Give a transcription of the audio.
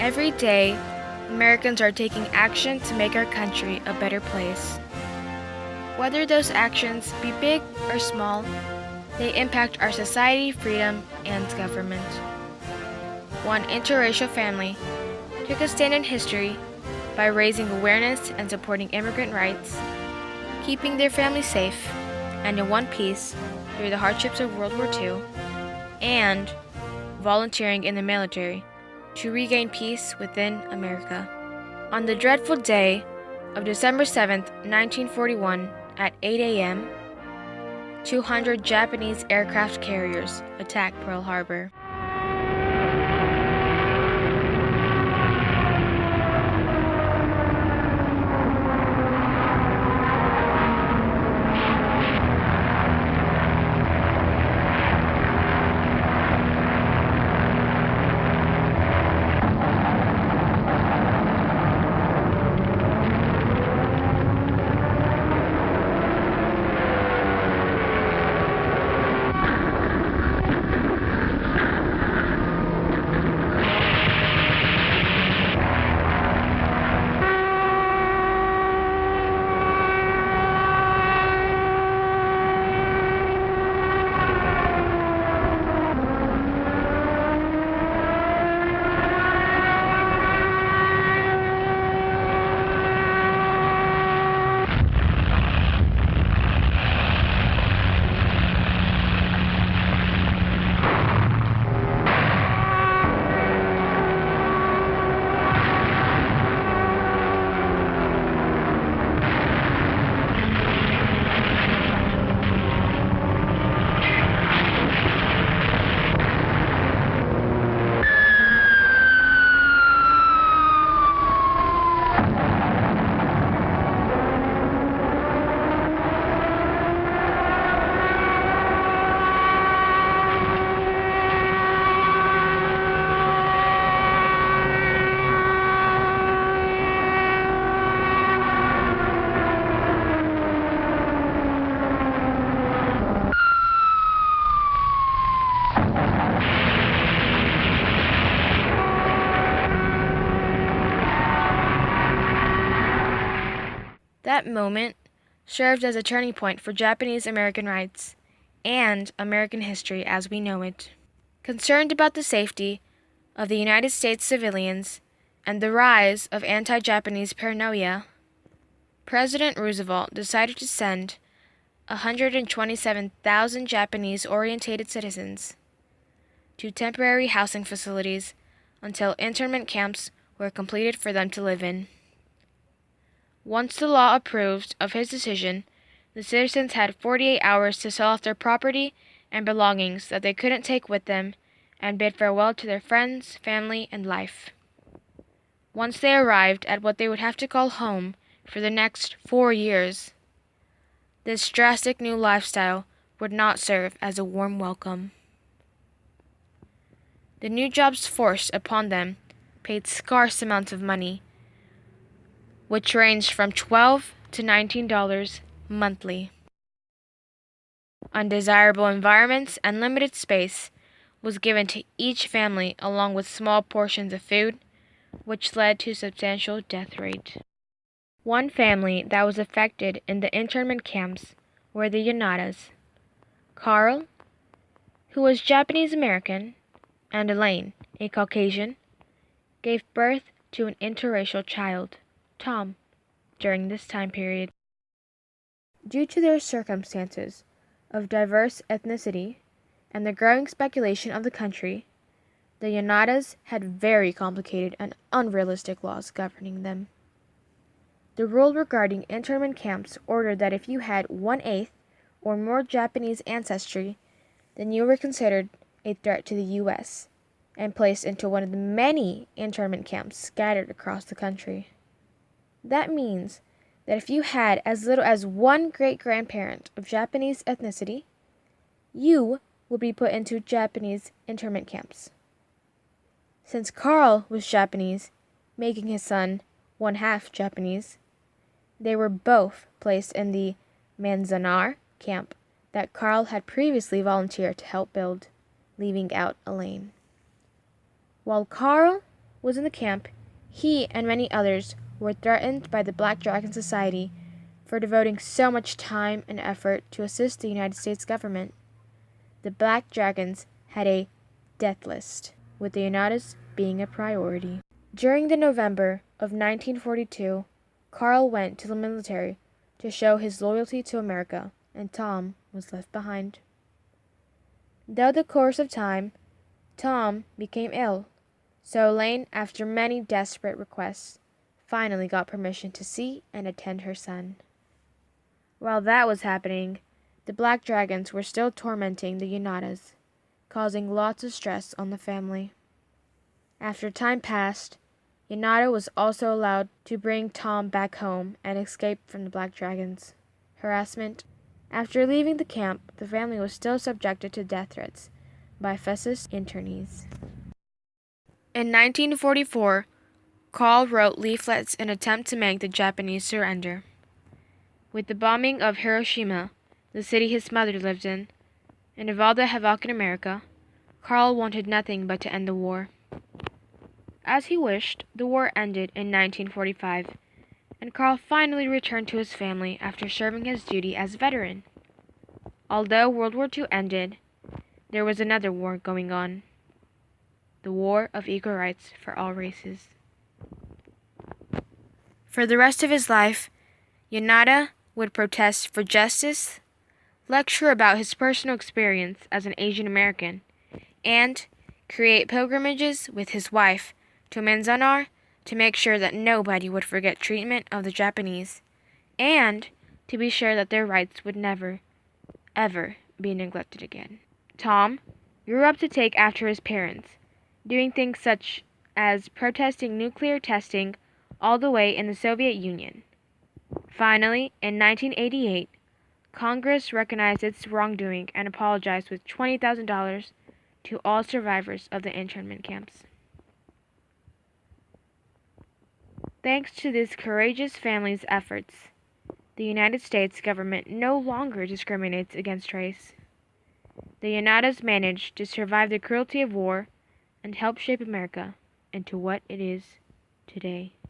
Every day, Americans are taking action to make our country a better place. Whether those actions be big or small, they impact our society, freedom, and government. One interracial family took a stand in history by raising awareness and supporting immigrant rights, keeping their family safe and in one piece through the hardships of World War II, and volunteering in the military to regain peace within America. On the dreadful day of December 7th, 1941, at 8 a.m., 200 Japanese aircraft carriers attacked Pearl Harbor. That moment served as a turning point for Japanese American rights and American history as we know it. Concerned about the safety of the United States civilians and the rise of anti-Japanese paranoia, President Roosevelt decided to send 127,000 Japanese-oriented citizens to temporary housing facilities until internment camps were completed for them to live in. Once the law approved of his decision, the citizens had 48 hours to sell off their property and belongings that they couldn't take with them and bid farewell to their friends, family, and life. Once they arrived at what they would have to call home for the next 4 years, this drastic new lifestyle would not serve as a warm welcome. The new jobs forced upon them paid scarce amounts of money, which ranged from $12 to $19 monthly. Undesirable environments and limited space was given to each family along with small portions of food, which led to substantial death rate. One family that was affected in the internment camps were the Yonadas. Carl, who was Japanese American, and Elaine, a Caucasian, gave birth to an interracial child, Tom, during this time period. Due to their circumstances of diverse ethnicity and the growing speculation of the country, the Yonadas had very complicated and unrealistic laws governing them. The rule regarding internment camps ordered that if you had 1/8 or more Japanese ancestry, then you were considered a threat to the U.S. and placed into one of the many internment camps scattered across the country. That means that if you had as little as one great-grandparent of Japanese ethnicity, you would be put into Japanese internment camps. Since Carl was Japanese, making his son 1/2 Japanese, they were both placed in the Manzanar camp that Carl had previously volunteered to help build, leaving out Elaine. While Carl was in the camp, he and many others were threatened by the Black Dragon Society for devoting so much time and effort to assist the United States government. The Black Dragons had a death list, with the Onodas being a priority. During the November of 1942, Carl went to the military to show his loyalty to America, and Tom was left behind. Though the course of time, Tom became ill, so Elaine, after many desperate requests, finally got permission to see and attend her son. While that was happening, the Black Dragons were still tormenting the Onodas, causing lots of stress on the family. After time passed, Onoda was also allowed to bring Tom back home and escape from the Black Dragons' harassment. After leaving the camp, the family was still subjected to death threats by fascist internees. In 1944, Carl wrote leaflets in an attempt to make the Japanese surrender. With the bombing of Hiroshima, the city his mother lived in, and of all the havoc in America, Carl wanted nothing but to end the war. As he wished, the war ended in 1945, and Carl finally returned to his family after serving his duty as a veteran. Although World War II ended, there was another war going on, the War of Equal Rights for all races. For the rest of his life, Onoda would protest for justice, lecture about his personal experience as an Asian American, and create pilgrimages with his wife to Manzanar to make sure that nobody would forget treatment of the Japanese, and to be sure that their rights would never, ever be neglected again. Tom grew up to take after his parents, doing things such as protesting nuclear testing all the way in the Soviet Union. Finally, in 1988, Congress recognized its wrongdoing and apologized with $20,000 to all survivors of the internment camps. Thanks to this courageous family's efforts, the United States government no longer discriminates against race. The Onodas managed to survive the cruelty of war and help shape America into what it is today.